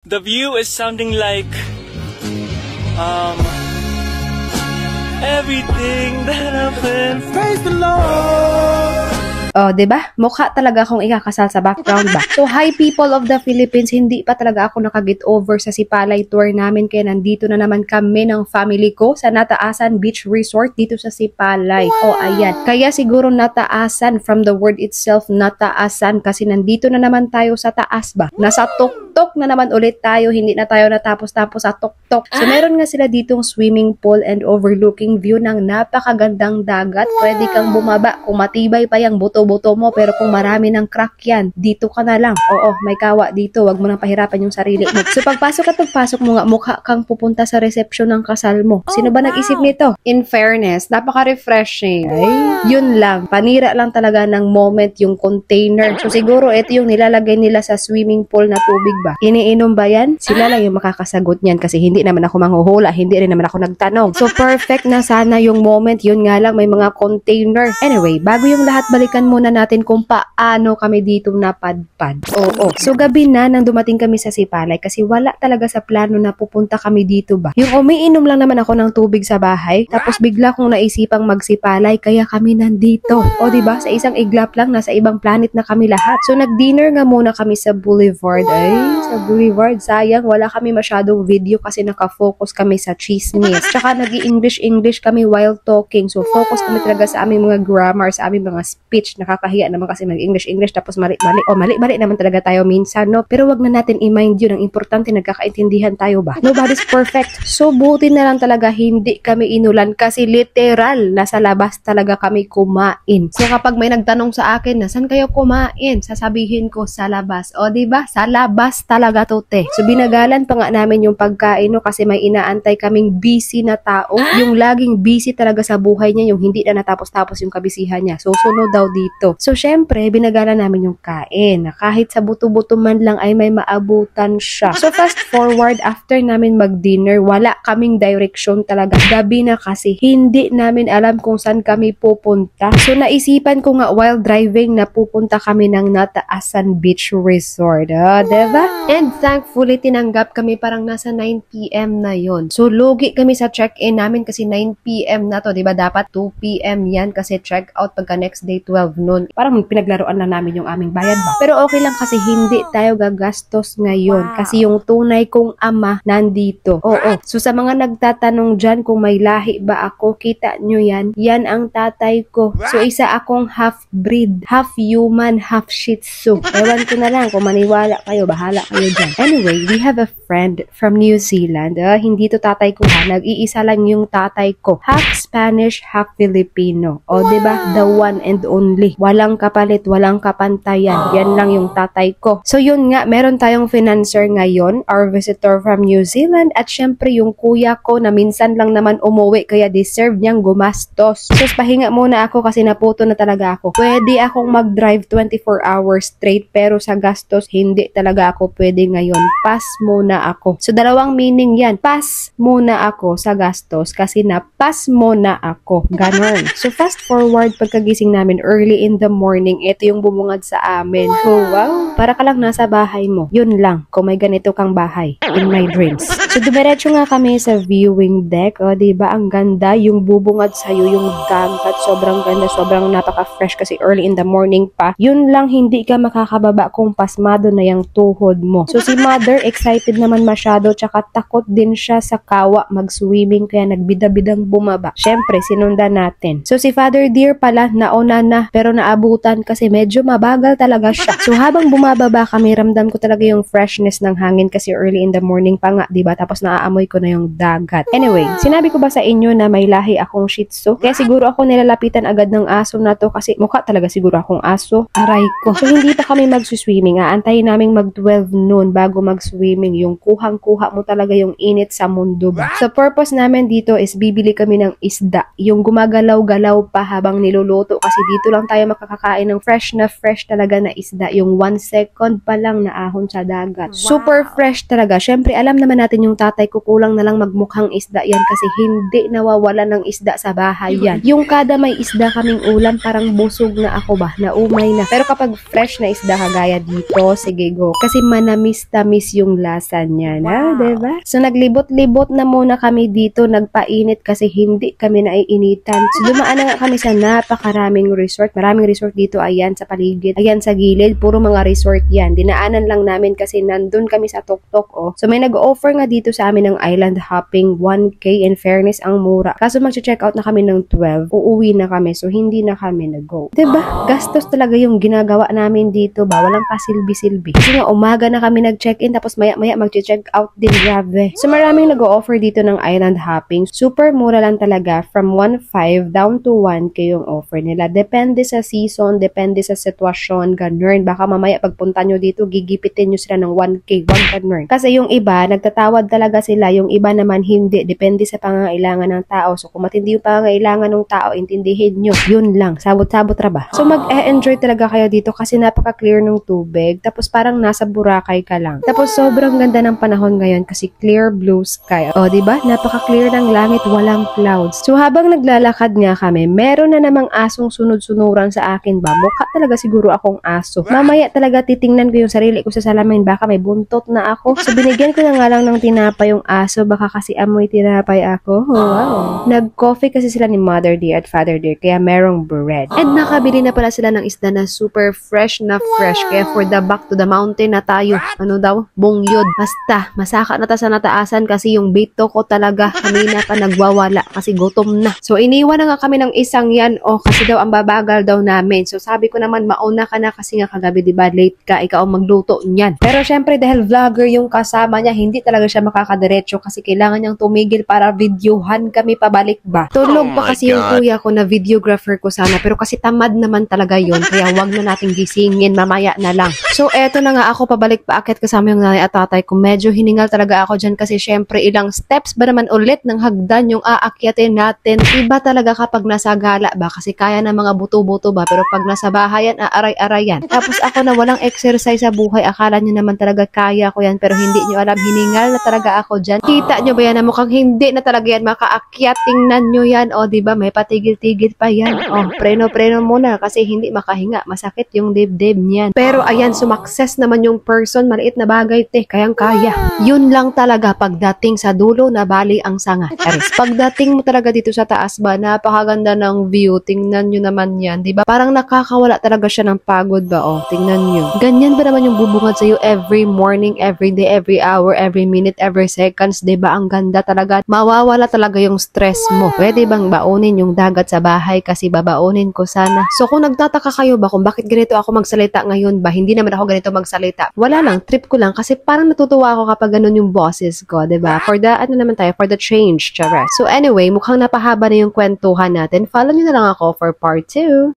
The view is sounding like everything that happened. Praise the Lord. Oh, 'di ba? Mukha talaga akong ikakasal sa background ba. So, hi people of the Philippines, hindi pa talaga ako nakagit over sa Sipalay tour namin kaya nandito na naman kami ng family ko sa Nataasan Beach Resort dito sa Sipalay. Wow. Oh, ayan. Kaya siguro Nataasan from the word itself, Nataasan kasi nandito na naman tayo sa taas ba. Nasa tuktok na naman ulit tayo, hindi na tayo natapos-tapos sa tuktok. So, meron nga sila ditong swimming pool and overlooking view ng napakagandang dagat. Pwede kang bumaba kung matibay pa yung buto-buto mo, pero kung marami ng crack yan, dito ka na lang. Oo, may kawa dito, wag mo nang pahirapan yung sarili mo. So, pagpasok mo nga, mukha kang pupunta sa reception ng kasal mo. Sino ba nag-isip nito? In fairness, napaka-refreshing. Ay, yun lang. Panira lang talaga ng moment yung container. So, siguro ito yung nilalagay nila sa swimming pool na tubig ba? Iniinom ba yan? Sila lang yung makakasagot niyan kasi hindi naman ako manghuhula, hindi rin naman ako nagtanong. So, perfect na sana yung moment. Yun nga lang, may mga container. Anyway, bago yung lahat, balikan muna natin kung paano kami dito napadpad. Oo. So, gabi na nang dumating kami sa Sipalay kasi wala talaga sa plano na pupunta kami dito ba. Yung umiinom lang naman ako ng tubig sa bahay, tapos bigla kong naisipang magsipalay kaya kami nandito. O, diba? Sa isang iglap lang, nasa ibang planet na kami lahat. So, nag-dinner nga muna kami sa Boulevard. Ay, sa Boulevard. Sayang, wala kami masyadong video kasi nakafocus kami sa chismis. Tsaka nag-i-English kami while talking. So, focus kami talaga sa aming mga grammar, sa aming mga speech. Nakakahiya naman kasi mag-English tapos mali-mali. O, mali-mali naman talaga tayo minsan, no? Pero wag na natin i-mind yun. Ang importante, nagkakaintindihan tayo ba? Nobody's perfect. So, buti na lang talaga hindi kami inulan kasi literal, nasa labas talaga kami kumain. So, kapag may nagtanong sa akin, nasan kayo kumain? Sasabihin ko, sa labas. O, diba? Sa labas talaga to, te. So, binagalan pa nga namin yung pagkain, no? Kasi may inaantay kaming busy na tao. Yung laging busy talaga sa buhay niya, yung hindi na natapos-tapos yung kabisihan niya. So, sunod daw dito. So, syempre, binagala namin yung kain. Kahit sa buto-buto man lang ay may maabutan siya. So, fast forward, after namin mag-dinner, wala kaming direction talaga. Gabi na kasi, hindi namin alam kung saan kami pupunta. So, naisipan ko nga while driving na pupunta kami ng Nataasan Beach Resort. Diba? And thankfully, tinanggap kami parang nasa 9 PM na yon. So, lugi kami sa check-in namin kasi 9 PM na to. Diba? Dapat 2 PM yan kasi check-out pagka next day 12 noon. Parang pinaglaruan lang namin yung aming bayad ba. Pero okay lang kasi hindi tayo gagastos ngayon. Kasi yung tunay kong ama nandito. Oo. So, sa mga nagtatanong dyan kung may lahi ba ako, kita nyo yan. Yan ang tatay ko. So, isa akong half-breed, half-human, half-shih tzu. Ewan ko na lang kung maniwala kayo, bahala kayo dyan. Anyway, we have a friend from New Zealand. Hindi to tatay ko ha. Nag-iisa lang yung tatay ko. Half Spanish, half Filipino. O, diba? The one and only. Walang kapalit, walang kapantayan. Yan lang yung tatay ko. So, yun nga, meron tayong financer ngayon, our visitor from New Zealand, at syempre yung kuya ko na minsan lang naman umuwi, kaya deserve niyang gumastos. So, pahinga muna ako kasi naputo na talaga ako. Pwede akong mag-drive 24 hours straight, pero sa gastos, hindi talaga ako pwede ngayon. Pass muna ako. So, dalawang meaning yan. Pass muna ako sa gastos kasi na-pass muna ako. Ganon. So, fast forward, pagkagising namin early in the morning, ito yung bumungad sa amin. Oh, wow. Para ka lang nasa bahay mo. Yun lang, kung may ganito kang bahay in my dreams. So, dumiretso nga kami sa viewing deck. O, diba? Ang ganda. Yung bubungad sa'yo, yung dagat. Sobrang ganda. Sobrang napaka-fresh kasi early in the morning pa. Yun lang, hindi ka makakababa kung pasmado na yung tuhod mo. So, si mother, excited naman masyado. Tsaka takot din siya sa kawa mag-swimming. Kaya nagbida-bidang bumaba. Syempre, sinundan natin. So, si Father Dear pala, nauna na. Pero naabutan kasi medyo mabagal talaga siya. So, habang bumababa kami, ramdam ko talaga yung freshness ng hangin kasi early in the morning pa nga, diba? Tapos naaamoy ko na yung dagat. Anyway, sinabi ko ba sa inyo na may lahi akong Shih Tzu? Kaya siguro ako nilalapitan agad ng aso na to kasi mukha talaga siguro akong aso. Aray ko. So, hindi pa kami mag-swimming. Aantayin naming mag-12 noon bago mag-swimming. Yung kuhang-kuha mo talaga yung init sa mundo ba? So, purpose namin dito is bibili kami ng isda. Yung gumagalaw-galaw pa habang niluluto kasi dito lang tayo makakakain ng fresh talaga na isda. Yung 1 second pa lang na ahon sa dagat. Wow. Super fresh talaga. Syempre, alam naman natin yung yung tatay ko, kulang na lang magmukhang isda yan kasi hindi nawawala ng isda sa bahay yan. Yung kada may isda kaming ulam, parang busog na ako ba, naumay na. Pero kapag fresh na isda kagaya dito, sige go. Kasi manamis-tamis yung lasa niya na, diba? So naglibot-libot na muna kami dito, nagpainit kasi hindi kami naiinitan. So dumaan na nga kami sa napakaraming resort. Maraming resort dito, ayan sa paligid, ayan sa gilid, puro mga resort yan. Dinaanan lang namin kasi nandun kami sa Tuktok, oh. So may nag-offer nga dito sa amin ng island hopping, 1K. In fairness, ang mura. Kaso mag-check out na kami ng 12, uuwi na kami. So hindi na kami nag-go. Diba? Gastos talaga yung ginagawa namin dito ba? Walang kasilbi-silbi. Kasi nga umaga na kami nag-check-in tapos maya-maya mag-check out din. Grabe. So maraming nag-offer dito ng island hopping. Super mura lang talaga. From 1.5 down to 1K yung offer nila. Depende sa season, depende sa sitwasyon, ganun. Baka mamaya pagpunta nyo dito, gigipitin nyo sila ng 1K. Wag ganun. Kasi yung iba, nagtatawad talaga sila. Yung iba naman hindi. Depende sa pangangailangan ng tao. So kung matindi yung pangangailangan ng tao, intindihin nyo. Yun lang. Sabot-sabot ba? So mag-e-enjoy talaga kayo dito kasi napaka-clear ng tubig. Tapos parang nasa Boracay ka lang. Tapos sobrang ganda ng panahon ngayon kasi clear blue sky. O, diba? Napaka-clear ng langit, walang clouds. So habang naglalakad nga kami, meron na namang asong sunod-sunuran sa akin ba? Mukha talaga siguro akong aso. Mamaya talaga titingnan ko yung sarili ko sa salamin. Baka may buntot na ako. So binigyan ko na nga lang ng tinapay yung aso. Baka kasi amoy tinapay ako. Wow. Nag-coffee kasi sila ni Mother Dear at Father Dear. Kaya merong bread. And nakabili na pala sila ng isda na super fresh na fresh. Kaya for the back to the mountain na tayo. Ano daw? Bungyod. Basta, masaka na ta sa nataasan kasi yung bito ko talaga kanina pa nagwawala kasi gutom na. So iniwan na nga kami ng isang yan. Kasi daw ang babagal daw namin. So sabi ko naman mauna ka na kasi nga kagabi diba late ka, ikaw ang magluto niyan. Pero syempre dahil vlogger yung kasama niya, hindi talaga siya makakadiretso kasi kailangan niyang tumigil para videohan kami pabalik ba. Tulog pa kasi yung kuya ko na videographer ko sana pero kasi tamad naman talaga yun kaya wag na nating gisingin, mamaya na lang. So eto na nga ako pabalik paakit kasama yung nanay at tatay ko. Medyo hiningal talaga ako dyan kasi syempre ilang steps ba naman ulit ng hagdan yung aakyatin natin. Iba talaga kapag nasa gala ba kasi kaya na mga buto-buto ba pero pag nasa bahayan, aaray-arayan. Tapos ako na walang exercise sa buhay, akala nyo naman talaga kaya ko yan pero hindi nyo alam, hiningal na talaga ako dyan. Kita nyo ba yan na mukhang hindi na talaga yan makaakyat, tingnan nyo yan, diba may patigil-tigil pa yan. Preno-preno muna kasi hindi makahinga, masakit yung dibdib niyan. Pero ayan, sumakses naman yung person, maliit na bagay kayang kaya. Yun lang talaga pagdating sa dulo na bali ang sanga. Aris, pagdating mo talaga dito sa taas ba, napakaganda ng view, tingnan nyo naman yan, diba? Parang nakakawala talaga siya ng pagod ba, tingnan nyo. Ganyan ba naman yung bubungad sa'yo every morning, every day, every hour, every minute, every seconds, diba? Ang ganda talaga. Mawawala talaga yung stress mo. Pwede bang baunin yung dagat sa bahay kasi babaunin ko sana. So kung nagtataka kayo ba kung bakit ganito ako magsalita ngayon ba, hindi naman ako ganito magsalita. Wala lang, trip ko lang kasi parang natutuwa ako kapag ganun yung bosses ko, diba? For the, for the change, charot. So anyway, mukhang napahaba na yung kwentuhan natin. Follow nyo na lang ako for part 2.